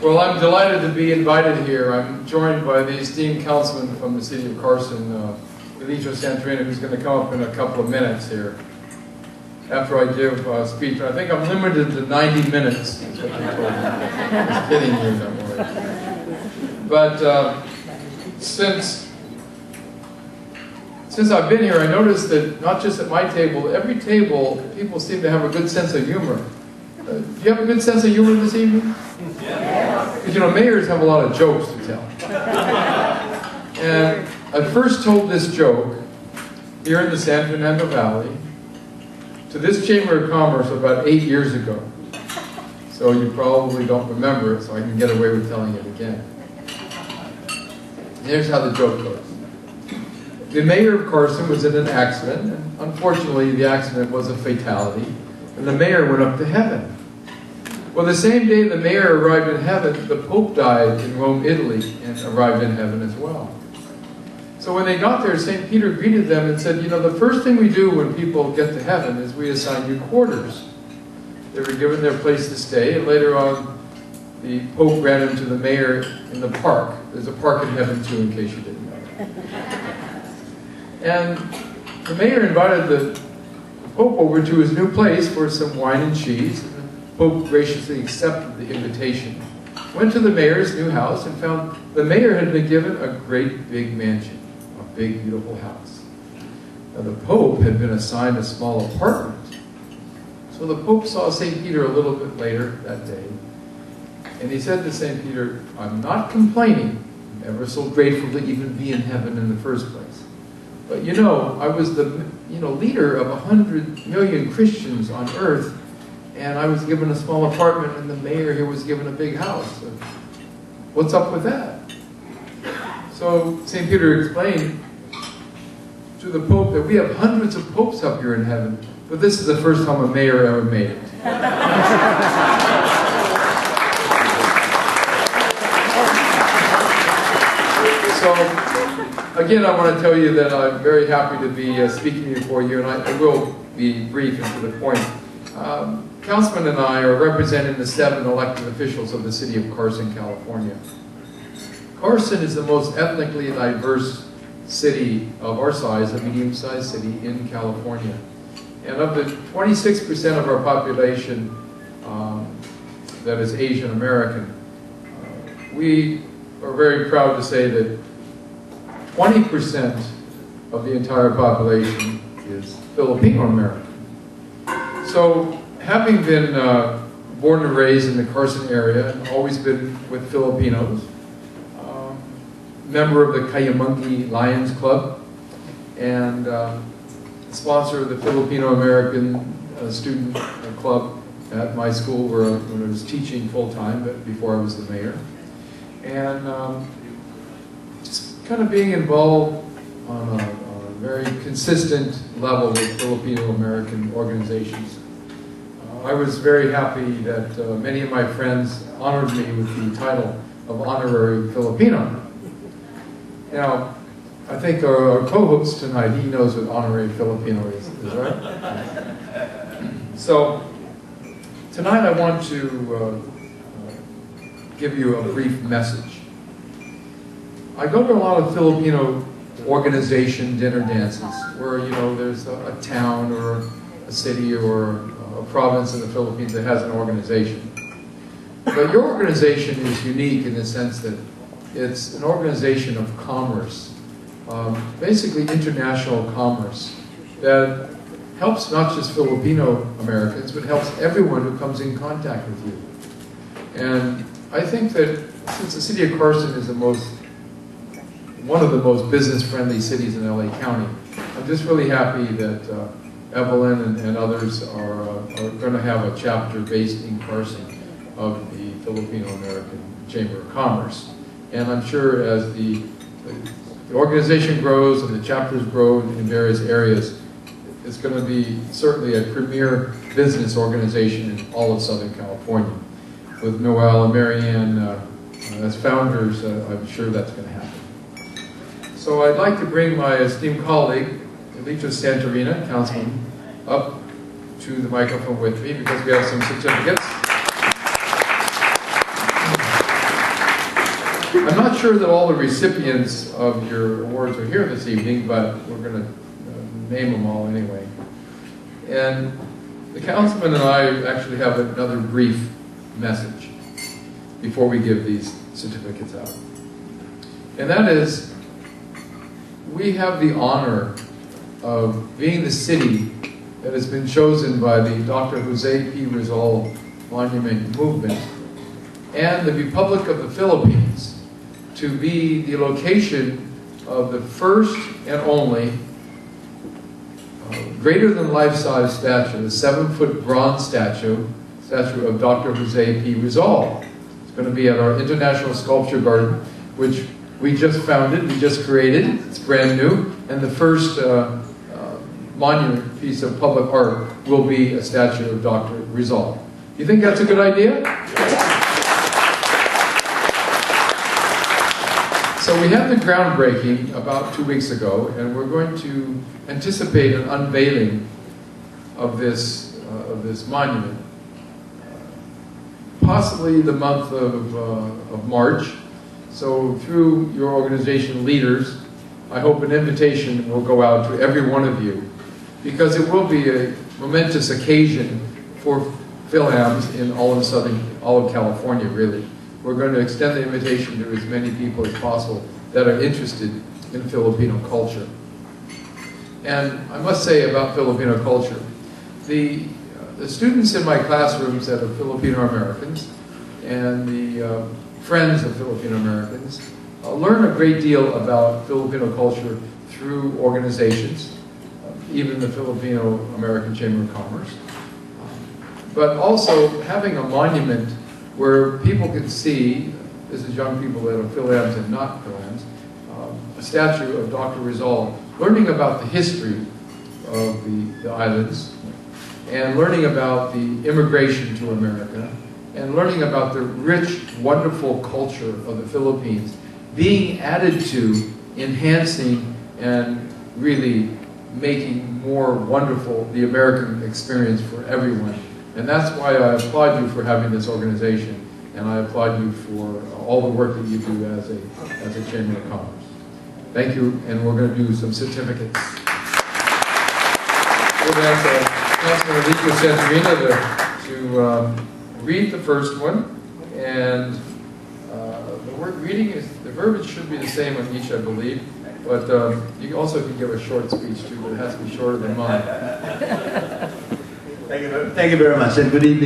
Well, I'm delighted to be invited here. I'm joined by the esteemed councilman from the city of Carson, Elito Santorina, who's going to come up in a couple of minutes here after I give a speech. I think I'm limited to 90 minutes, is what they told me. Just kidding you, don't worry. But since I've been here, I noticed that not just at my table, every table, people seem to have a good sense of humor. Do you have a good sense of humor this evening? Because, you know, mayors have a lot of jokes to tell. And I first told this joke here in the San Fernando Valley to this Chamber of Commerce about 8 years ago. So you probably don't remember it, so I can get away with telling it again. Here's how the joke goes. The mayor of Carson was in an accident, and unfortunately the accident was a fatality, and the mayor went up to heaven. Well, the same day the mayor arrived in heaven, the Pope died in Rome, Italy, and arrived in heaven as well. So when they got there, St. Peter greeted them and said, you know, the first thing we do when people get to heaven is we assign you quarters. They were given their place to stay, and later on, the Pope ran into the mayor in the park. There's a park in heaven too, in case you didn't know. And the mayor invited the Pope over to his new place for some wine and cheese. Pope graciously accepted the invitation, went to the mayor's new house, and found the mayor had been given a great big mansion, a big beautiful house. Now the Pope had been assigned a small apartment. So the Pope saw St. Peter a little bit later that day, and he said to St. Peter, I'm not complaining, I'm ever so grateful to even be in heaven in the first place. But you know, I was the leader of 100 million Christians on earth, and I was given a small apartment, and the mayor here was given a big house. So what's up with that? So St. Peter explained to the Pope that we have hundreds of popes up here in heaven, but this is the first time a mayor ever made it. So again, I want to tell you that I'm very happy to be speaking before you, and I will be brief and to the point. Councilman and I are representing the 7 elected officials of the city of Carson, California. Carson is the most ethnically diverse city of our size, a medium-sized city in California. And of the 26% of our population that is Asian American, we are very proud to say that 20% of the entire population is Filipino American. So, having been born and raised in the Carson area and always been with Filipinos, member of the Kayamungi Lions Club, and sponsor of the Filipino American Student Club at my school when I was teaching full-time, but before I was the mayor. And just kind of being involved on a very consistent level with Filipino American organizations. I was very happy that many of my friends honored me with the title of Honorary Filipino. Now, I think our co-host tonight, he knows what Honorary Filipino is right? So, tonight I want to give you a brief message. I go to a lot of Filipino organization dinner dances where, you know, there's a town or a city or a province in the Philippines that has an organization. But your organization is unique in the sense that it's an organization of commerce, basically international commerce, that helps not just Filipino Americans, but helps everyone who comes in contact with you. And I think that since the city of Carson is one of the most business-friendly cities in LA County, I'm just really happy that Evelyn and others are going to have a chapter based in Carson of the Filipino American Chamber of Commerce. And I'm sure as the organization grows and the chapters grow in various areas, it's going to be certainly a premier business organization in all of Southern California. With Noel and Marianne as founders, I'm sure that's going to happen. So I'd like to bring my esteemed colleague, Elito Santorina, Councilman, up to the microphone with me because we have some certificates. I'm not sure that all the recipients of your awards are here this evening, but we're going to name them all anyway. And the councilman and I actually have another brief message before we give these certificates out. And that is, we have the honor of being the city that has been chosen by the Dr. Jose P. Rizal Monument Movement and the Republic of the Philippines to be the location of the first and only greater than life-size statue, the 7-foot bronze statue of Dr. Jose P. Rizal. It's going to be at our International Sculpture Garden, which we just founded, we just created. It's brand new, and the first monument piece of public art will be a statue of Dr. Rizal. You think that's a good idea? So we had the groundbreaking about 2 weeks ago, and we're going to anticipate an unveiling of this monument, possibly the month of March. So through your organization leaders, I hope an invitation will go out to every one of you, because it will be a momentous occasion for FilAms in all of California, really. We're going to extend the invitation to as many people as possible that are interested in Filipino culture. And I must say about Filipino culture, the students in my classrooms that are Filipino Americans and the friends of Filipino Americans learn a great deal about Filipino culture through organizations, even the Filipino American Chamber of Commerce, but also having a monument where people can see, this is young people that are FilAms and not FilAms, a statue of Dr. Rizal, learning about the history of the islands, and learning about the immigration to America, and learning about the rich, wonderful culture of the Philippines, being added to, enhancing, and really making more wonderful the American experience for everyone. And that's why I applaud you for having this organization, and I applaud you for all the work that you do as a Chamber of Commerce. Thank you, and we're going to do some certificates. We're going to ask Councilman Alico Santorina to read the first one, and the word reading the verbiage should be the same on each, I believe, but you also can give a short speech too, but it has to be shorter than mine. Thank you very much, and good evening.